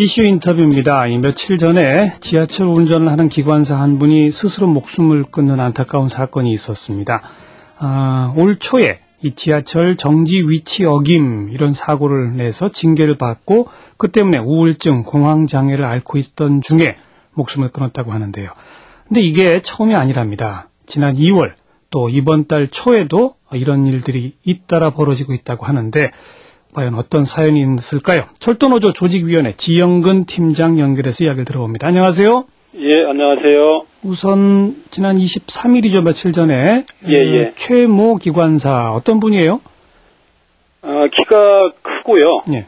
이슈 인터뷰입니다. 며칠 전에 지하철 운전을 하는 기관사 한 분이 스스로 목숨을 끊는 안타까운 사건이 있었습니다. 올 초에 이 지하철 정지 위치 어김 이런 사고를 내서 징계를 받고 그 때문에 우울증, 공황장애를 앓고 있던 중에 목숨을 끊었다고 하는데요. 근데 이게 처음이 아니랍니다. 지난 2월 또 이번 달 초에도 이런 일들이 잇따라 벌어지고 있다고 하는데 과연 어떤 사연이 있을까요? 철도노조 조직위원회 지영근 팀장 연결해서 이야기를 들어봅니다. 안녕하세요. 예, 안녕하세요. 우선 지난 23일이죠. 며칠 전에 최모 기관사 어떤 분이에요? 키가 크고요. 예.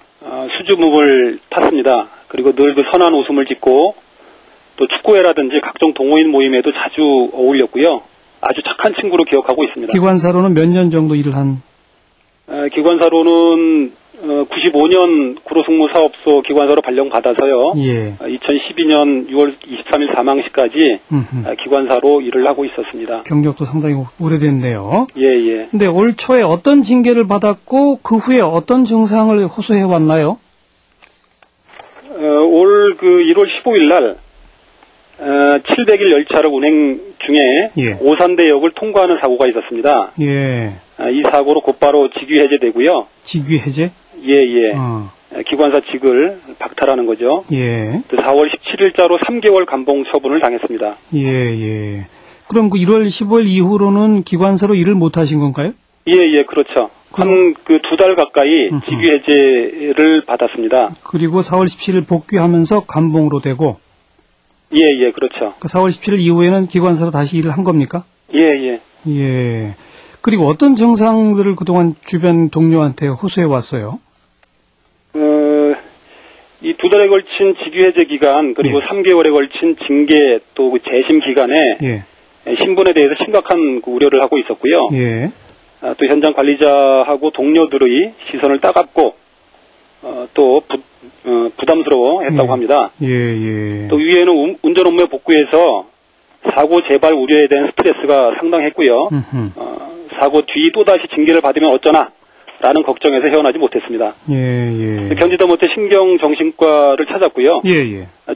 수줍음을 탔습니다. 그리고 늘 그 선한 웃음을 짓고 또 축구회라든지 각종 동호인 모임에도 자주 어울렸고요. 아주 착한 친구로 기억하고 있습니다. 기관사로는 몇 년 정도 일을 한? 기관사로는 95년 구로승무사업소 기관사로 발령받아서요. 예. 2012년 6월 23일 사망시까지 기관사로 일을 하고 있었습니다. 경력도 상당히 오래됐네요. 예. 근데 올 초에 어떤 징계를 받았고 그 후에 어떤 증상을 호소해 왔나요? 올 1월 15일 날 700일 열차를 운행 중에 오산대역을 통과하는 사고가 있었습니다. 예. 이 사고로 곧바로 직위 해제되고요. 직위 해제? 예. 기관사 직을 박탈하는 거죠. 예. 4월 17일자로 3개월 감봉 처분을 당했습니다. 예. 그럼 그 1월 15일 이후로는 기관사로 일을 못 하신 건가요? 예, 그렇죠. 한 2달 가까이 직위 해제를 받았습니다. 그리고 4월 17일 복귀하면서 감봉으로 되고? 예, 그렇죠. 그 4월 17일 이후에는 기관사로 다시 일을 한 겁니까? 예. 그리고 어떤 증상들을 그동안 주변 동료한테 호소해 왔어요? 이 2달에 걸친 직위 해제 기간, 그리고 3개월에 걸친 징계 또 재심 기간에 신분에 대해서 심각한 우려를 하고 있었고요. 또 현장 관리자하고 동료들의 시선을 따갑고 또 부담스러워 했다고 합니다. 또 위에는 운전 업무에 복귀해서 사고 재발 우려에 대한 스트레스가 상당했고요. 사고 뒤 또다시 징계를 받으면 어쩌나 라는 걱정에서 헤어나지 못했습니다. 견디다 못해 신경정신과를 찾았고요.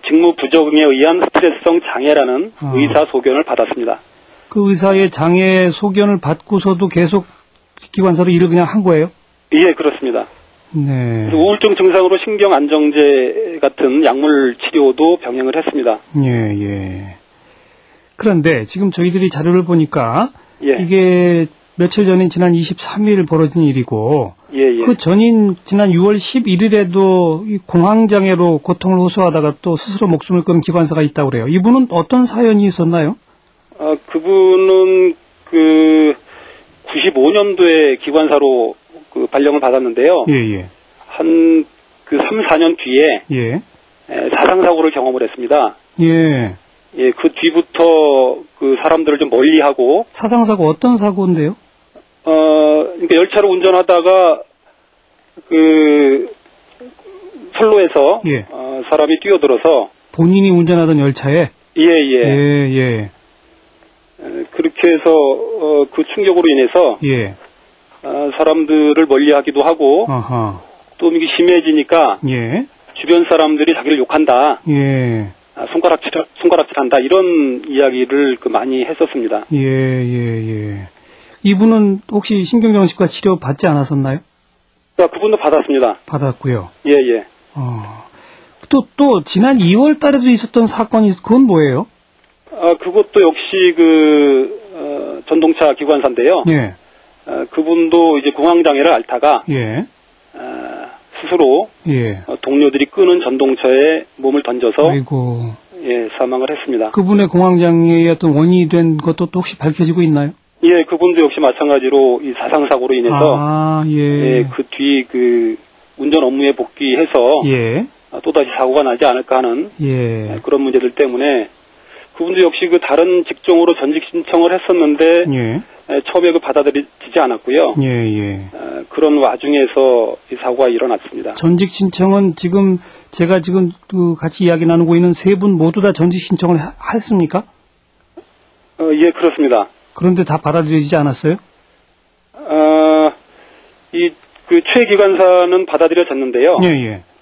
직무 부적응에 의한 스트레스성 장애라는 의사 소견을 받았습니다. 그 의사의 장애 소견을 받고서도 계속 기관사로 일을 그냥 한 거예요? 예, 그렇습니다. 네. 우울증 증상으로 신경 안정제 같은 약물 치료도 병행을 했습니다. 예. 그런데 지금 저희들이 자료를 보니까 이게 며칠 전인 지난 23일 벌어진 일이고 그 전인 지난 6월 11일에도 이 공황장애로 고통을 호소하다가 또 스스로 목숨을 끊은 기관사가 있다고 그래요. 이분은 어떤 사연이 있었나요? 그분은 95년도에 기관사로 발령을 받았는데요. 한 3, 4년 뒤에 사상사고를 경험을 했습니다. 그 뒤부터 사람들을 좀 멀리하고. 사상사고 어떤 사고인데요? 그러니까 열차를 운전하다가 선로에서 사람이 뛰어들어서 본인이 운전하던 열차에? 예. 그렇게 해서 그 충격으로 인해서 사람들을 멀리하기도 하고 또 이게 심해지니까 주변 사람들이 자기를 욕한다. 손가락질한다. 이런 이야기를 많이 했었습니다. 이분은 혹시 신경정신과 치료 받지 않았었나요? 그분도 받았습니다. 받았고요. 예. 또 지난 2월 달에도 있었던 사건이 그건 뭐예요? 그것도 역시 전동차 기관사인데요. 그분도 이제 공황장애를 앓다가 스스로 동료들이 끄는 전동차에 몸을 던져서 사망을 했습니다. 그분의 공황장애의 어떤 원인이 된 것도 또 혹시 밝혀지고 있나요? 예, 그분도 역시 마찬가지로 이 사상사고로 인해서 그 뒤 운전 업무에 복귀해서 또다시 사고가 나지 않을까 하는 그런 문제들 때문에 그분도 역시 다른 직종으로 전직 신청을 했었는데 처음에 받아들이지 않았고요. 그런 와중에서 이 사고가 일어났습니다. 전직 신청은 제가 지금 같이 이야기 나누고 있는 세 분 모두 다 전직 신청을 했습니까? 예, 그렇습니다. 그런데 다 받아들여지지 않았어요? 최 기관사는 받아들여졌는데요.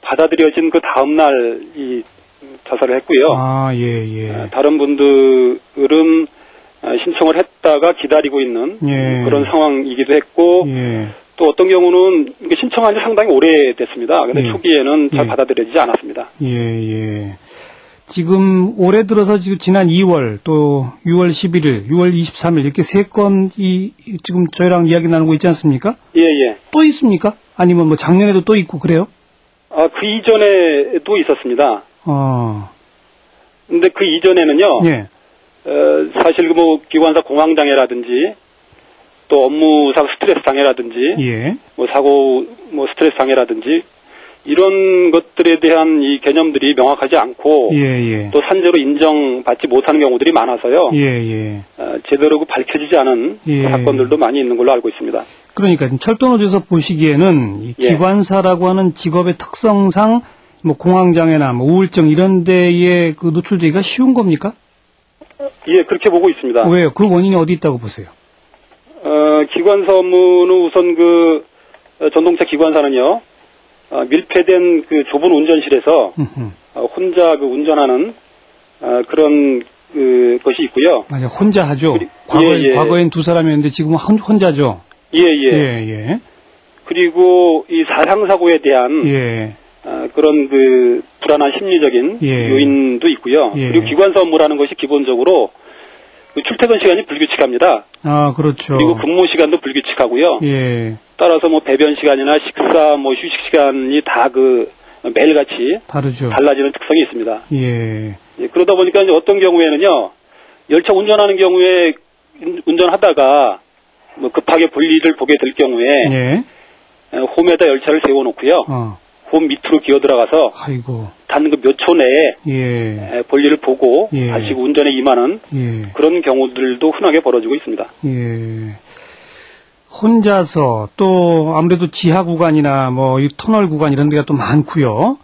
받아들여진 그 다음날 이 자살을 했고요. 다른 분들은 신청을 했다가 기다리고 있는 그런 상황이기도 했고 또 어떤 경우는 신청한 지 상당히 오래됐습니다. 근데 초기에는 잘 받아들여지지 않았습니다. 지금 올해 들어서 지난 2월 또 6월 11일, 6월 23일 이렇게 3건이 지금 저희랑 이야기 나누고 있지 않습니까? 또 있습니까? 아니면 뭐 작년에도 또 있고 그래요? 그 이전에도 있었습니다. 근데 그 이전에는요. 사실 뭐 기관사 공황장애라든지 또 업무상 스트레스 장애라든지 뭐 사고 뭐 스트레스 장애라든지 이런 것들에 대한 이 개념들이 명확하지 않고 또 산재로 인정받지 못하는 경우들이 많아서요. 제대로 밝혀지지 않은 사건들도 많이 있는 걸로 알고 있습니다. 그러니까 철도노조에서 보시기에는 이 기관사라고 하는 직업의 특성상 뭐 공황장애나 뭐 우울증 이런 데에 그 노출되기가 쉬운 겁니까? 그렇게 보고 있습니다. 왜요? 그 원인이 어디 있다고 보세요? 기관사 업무는 우선 그 전동차 기관사는요. 밀폐된 그 좁은 운전실에서 혼자 그 운전하는 그런 그 것이 있고요. 맞아요. 혼자 하죠. 과거엔 두 사람이었는데 지금은 혼자죠. 그리고 이 사상사고에 대한 그런 그 불안한 심리적인 요인도 있고요. 그리고 기관사 업무라는 것이 기본적으로 그 출퇴근 시간이 불규칙합니다. 그렇죠. 그리고 근무 시간도 불규칙하고요. 따라서 뭐 배변 시간이나 식사, 뭐 휴식 시간이 다 그 매일같이 다르죠. 달라지는 특성이 있습니다. 그러다 보니까 이제 어떤 경우에는요, 열차 운전하는 경우에 운전하다가 뭐 급하게 볼일을 보게 될 경우에 홈에다 열차를 세워놓고요. 홈 밑으로 기어 들어가서 단 그 몇 초 내에 볼일을 보고 다시 운전에 임하는 그런 경우들도 흔하게 벌어지고 있습니다. 혼자서 또 아무래도 지하 구간이나 뭐 이 터널 구간 이런 데가 또 많고요.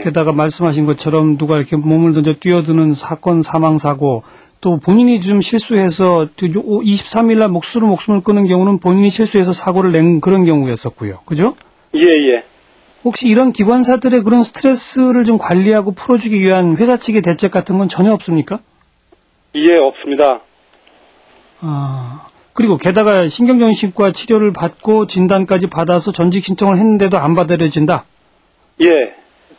게다가 말씀하신 것처럼 누가 이렇게 몸을 던져 뛰어드는 사건, 사망 사고 또 본인이 좀 실수해서 23일 날 목숨을 끊은 경우는 본인이 실수해서 사고를 낸 그런 경우였었고요. 그죠? 혹시 이런 기관사들의 그런 스트레스를 좀 관리하고 풀어주기 위한 회사 측의 대책 같은 건 전혀 없습니까? 없습니다. 그리고 게다가 신경정신과 치료를 받고 진단까지 받아서 전직 신청을 했는데도 안 받아들여진다?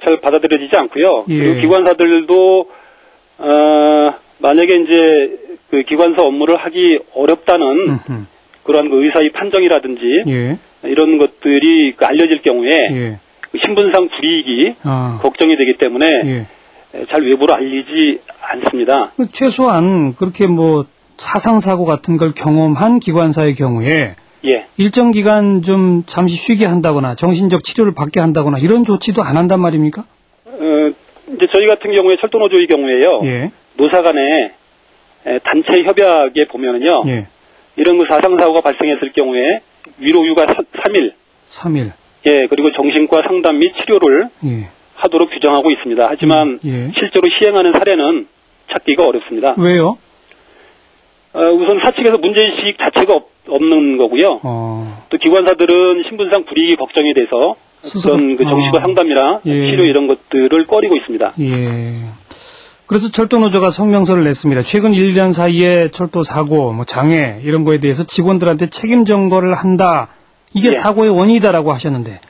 잘 받아들여지지 않고요. 그리고 기관사들도 만약에 이제 그 기관사 업무를 하기 어렵다는 그러한 그 의사의 판정이라든지 이런 것들이 알려질 경우에 신분상 불이익이 걱정이 되기 때문에 잘 외부로 알리지 않습니다. 최소한 그렇게 뭐 사상사고 같은 걸 경험한 기관사의 경우에 일정 기간 좀 잠시 쉬게 한다거나 정신적 치료를 받게 한다거나 이런 조치도 안 한단 말입니까? 이제 저희 같은 경우에 철도노조의 경우에요. 노사 간의 단체 협약에 보면은요. 이런 그 사상사고가 발생했을 경우에 위로휴가 3일. 그리고 정신과 상담 및 치료를 하도록 규정하고 있습니다. 하지만 실제로 시행하는 사례는 찾기가 어렵습니다. 왜요? 우선 사측에서 문제의식 자체가 없는 거고요. 또 기관사들은 신분상 불이익이 걱정이 돼서 어떤 그 정신과 상담이나 치료 이런 것들을 꺼리고 있습니다. 그래서 철도노조가 성명서를 냈습니다. 최근 1년 사이에 철도 사고, 뭐 장애 이런 거에 대해서 직원들한테 책임 전가를 한다. 이게 사고의 원인이다라고 하셨는데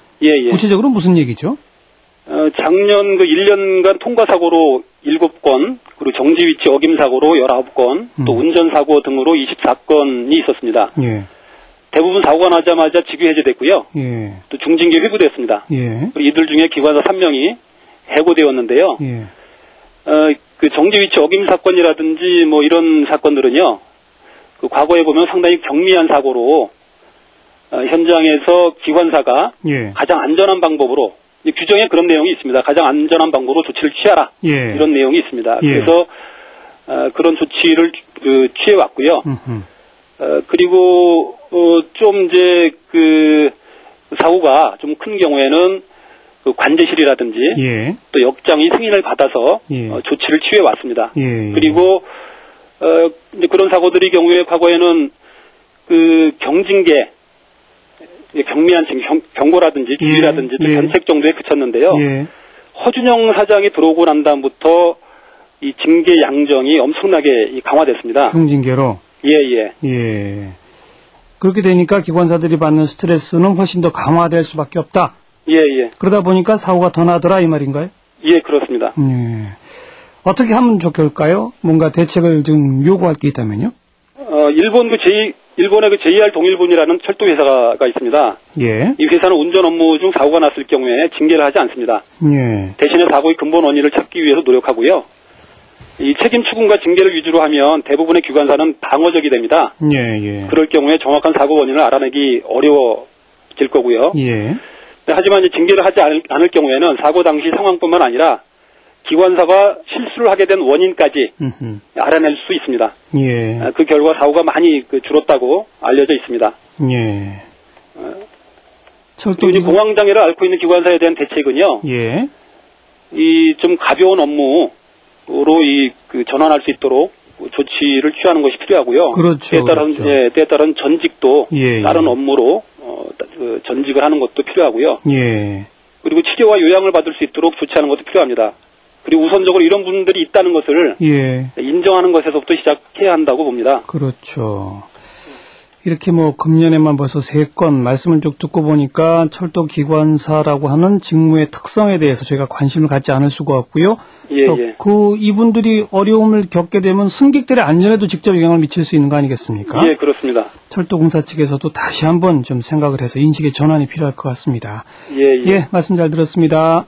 구체적으로 무슨 얘기죠? 작년 그 1년간 통과사고로 7건, 그리고 정지위치 어김사고로 19건, 또 운전사고 등으로 24건이 있었습니다. 대부분 사고가 나자마자 직위 해제됐고요. 또 중징계 회부됐습니다. 그리고 이들 중에 기관사 3명이 해고되었는데요. 그 정지위치 어김사건이라든지 뭐 이런 사건들은요, 그 과거에 보면 상당히 경미한 사고로 현장에서 기관사가 가장 안전한 방법으로 규정에 그런 내용이 있습니다. 가장 안전한 방법으로 조치를 취하라. 이런 내용이 있습니다. 그래서 그런 조치를 취해왔고요. 그리고 좀 이제 그 사고가 좀 큰 경우에는 그 관제실이라든지 또 역장이 승인을 받아서 조치를 취해왔습니다. 그리고 이제 그런 사고들의 경우에 과거에는 그 경징계 경미한 경고라든지 주의라든지 견책 정도에 그쳤는데요. 허준영 사장이 들어오고 난 다음부터 이 징계 양정이 엄청나게 강화됐습니다. 중징계로? 예. 그렇게 되니까 기관사들이 받는 스트레스는 훨씬 더 강화될 수밖에 없다? 예. 그러다 보니까 사고가 더 나더라 이 말인가요? 예, 그렇습니다. 어떻게 하면 좋을까요? 뭔가 대책을 좀 요구할 게 있다면요? 일본의 JR 동일본이라는 철도 회사가 있습니다. 예. 이 회사는 운전 업무 중 사고가 났을 경우에 징계를 하지 않습니다. 예. 대신에 사고의 근본 원인을 찾기 위해서 노력하고요. 이 책임 추궁과 징계를 위주로 하면 대부분의 기관사는 방어적이 됩니다. 예. 그럴 경우에 정확한 사고 원인을 알아내기 어려워질 거고요. 예. 하지만 이제 징계를 하지 않을 경우에는 사고 당시 상황뿐만 아니라 기관사가 실수를 하게 된 원인까지 알아낼 수 있습니다. 예. 그 결과 사고가 많이 줄었다고 알려져 있습니다. 예. 그리고 공황장애를 앓고 있는 기관사에 대한 대책은요. 예. 이 좀 가벼운 업무로 전환할 수 있도록 조치를 취하는 것이 필요하고요. 그렇죠. 때에 따른 전직도 다른 업무로 전직을 하는 것도 필요하고요. 예. 그리고 치료와 요양을 받을 수 있도록 조치하는 것도 필요합니다. 그리고 우선적으로 이런 분들이 있다는 것을 인정하는 것에서부터 시작해야 한다고 봅니다. 그렇죠. 이렇게 금년에만 벌써 3건 말씀을 쭉 듣고 보니까 철도 기관사라고 하는 직무의 특성에 대해서 저희가 관심을 갖지 않을 수가 없고요. 이분들이 어려움을 겪게 되면 승객들의 안전에도 직접 영향을 미칠 수 있는 거 아니겠습니까? 예, 그렇습니다. 철도공사 측에서도 다시 한번 좀 생각을 해서 인식의 전환이 필요할 것 같습니다. 예, 말씀 잘 들었습니다.